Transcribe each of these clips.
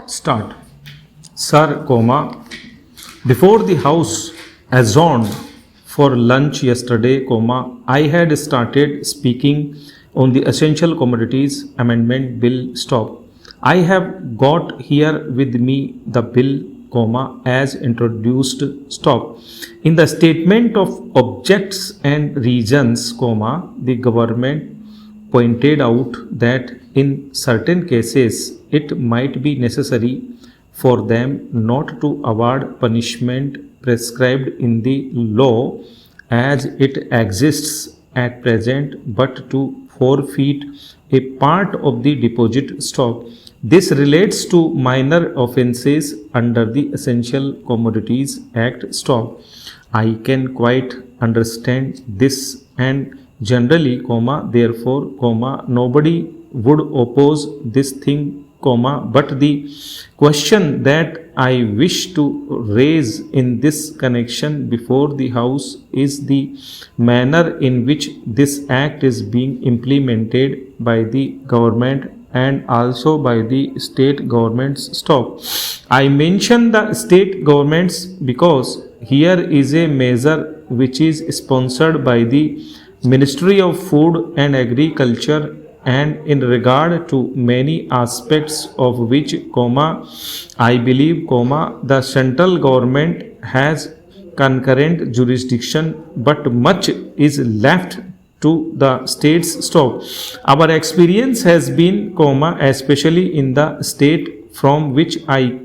Start. Sir, comma, before the house adjourned for lunch yesterday, comma, I had started speaking on the Essential Commodities Amendment Bill. Stop. I have got here with me the bill, comma, as introduced. Stop. In the statement of objects and reasons, comma, the government pointed out that in certain cases it might be necessary for them not to award punishment prescribed in the law as it exists at present, but to forfeit a part of the deposit stock. This relates to minor offences under the Essential Commodities Act. Stop. I can quite understand this, and generally, comma, therefore, comma, nobody would oppose this thing, comma, but the question that I wish to raise in this connection before the House is the manner in which this act is being implemented by the government and also by the state governments. Stop. I mention the state governments because here is a measure which is sponsored by the Ministry of Food and Agriculture, and in regard to many aspects of which, comma, I believe, comma, the central government has concurrent jurisdiction, but much is left to the states. Stop. Our experience has been, comma, especially in the state from which I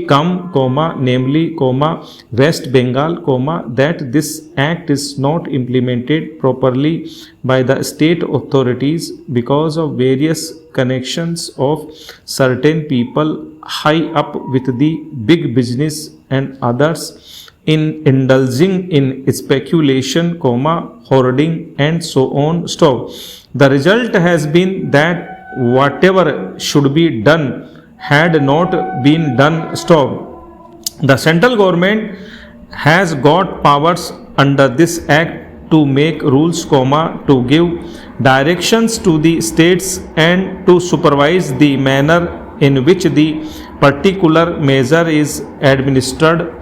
come, comma, namely, comma, West Bengal, comma, that this act is not implemented properly by the state authorities because of various connections of certain people high up with the big business and others in indulging in speculation, comma, hoarding and so on. Stop. The result has been that whatever should be done had not been done. Stop. The central government has got powers under this act to make rules, comma, to give directions to the states and to supervise the manner in which the particular measure is administered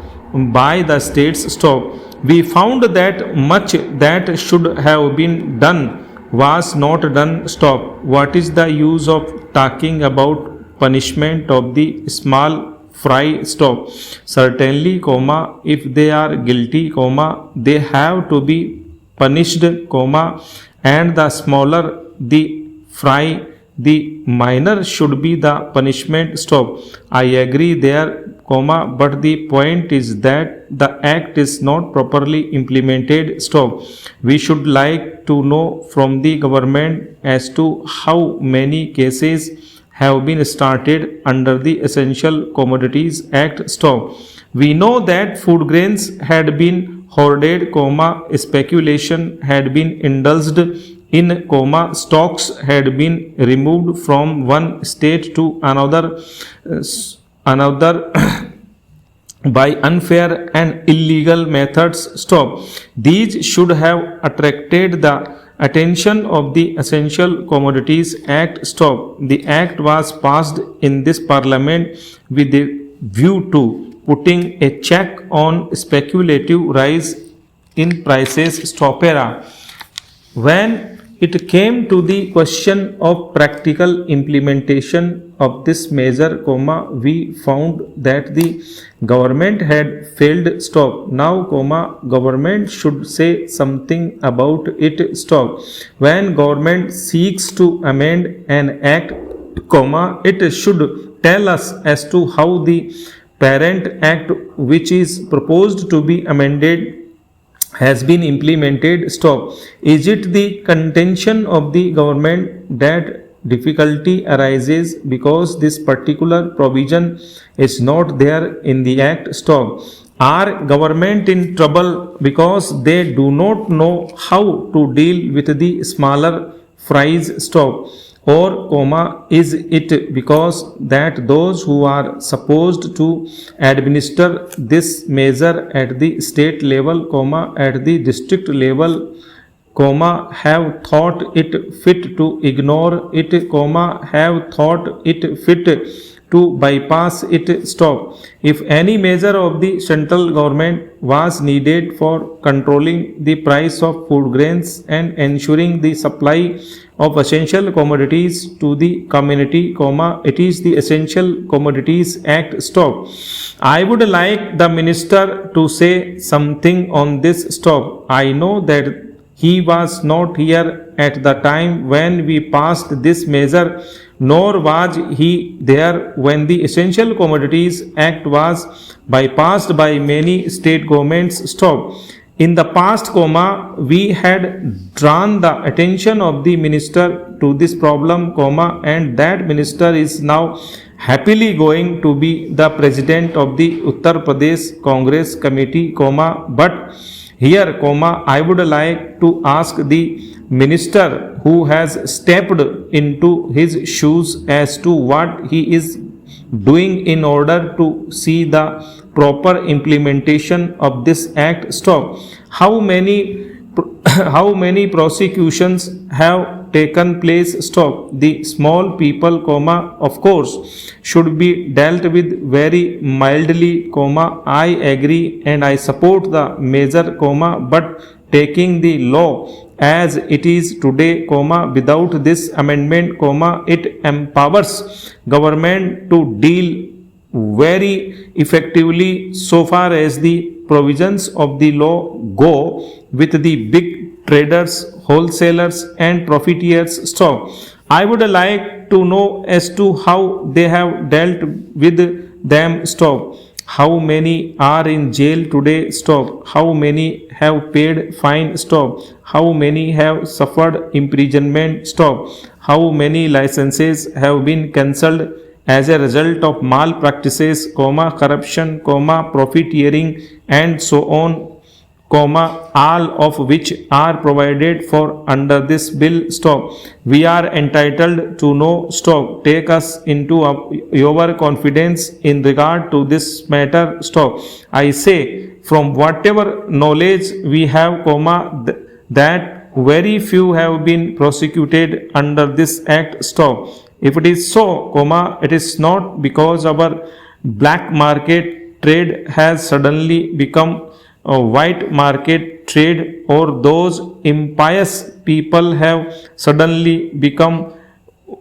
by the states. Stop. We found that much that should have been done was not done. Stop. What is the use of talking about punishment of the small fry? Stop. Certainly, comma, if they are guilty, comma, they have to be punished, comma, and the smaller the fry, the minor should be the punishment. Stop. I agree there, comma, but the point is that the act is not properly implemented. Stop. We should like to know from the government as to how many cases have been started under the Essential Commodities Act. Stop. We know that food grains had been hoarded, comma, speculation had been indulged in, comma, stocks had been removed from one state to another by unfair and illegal methods. Stop. These should have attracted the attention of the Essential Commodities Act. Stop. The act was passed in this parliament with a view to putting a check on speculative rise in prices. Stop. When it came to the question of practical implementation of this measure, comma, we found that the government had failed. Stop. Now, comma, government should say something about it. Stop. When government seeks to amend an act, comma, it should tell us as to how the parent act which is proposed to be amended has been implemented. Stop. Is it the contention of the government that difficulty arises because this particular provision is not there in the act? Stop. Are government in trouble because they do not know how to deal with the smaller fries? Stop. Or, comma, is it because that those who are supposed to administer this measure at the state level, comma, at the district level, comma, have thought it fit to ignore it, comma, have thought it fit to bypass it. Stop. If any measure of the central government was needed for controlling the price of food grains and ensuring the supply of essential commodities to the community, it is the Essential Commodities Act. Stop. I would like the minister to say something on this. Stop. I know that he was not here at the time when we passed this measure, nor was he there when the Essential Commodities Act was bypassed by many state governments. Stop. In the past, we had drawn the attention of the minister to this problem, and that minister is now happily going to be the president of the Uttar Pradesh Congress Committee, but here, I would like to ask the minister who has stepped into his shoes as to what he is doing in order to see the proper implementation of this act. Stop. How many prosecutions have taken place? Stop. The small people, of course, should be dealt with very mildly, I agree and I support the measure, but taking the law as it is today, without this amendment, it empowers government to deal very effectively so far as the provisions of the law go with the big traders, wholesalers and profiteers. Stop. I would like to know as to how they have dealt with them. Stop. How many are in jail today? Stop. How many have paid fine? Stop. How many have suffered imprisonment? Stop. How many licenses have been cancelled as a result of malpractices, corruption, profiteering and so on, all of which are provided for under this bill. Stop. We are entitled to know. Stop. Take us into your confidence in regard to this matter. Stop. I say, from whatever knowledge we have, that very few have been prosecuted under this act. Stop. If it is so, it is not because our black market trade has suddenly become a white market trade, or those impious people have suddenly become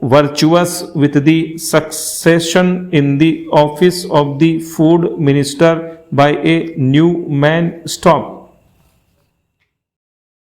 virtuous with the succession in the office of the food minister by a new man. Stop.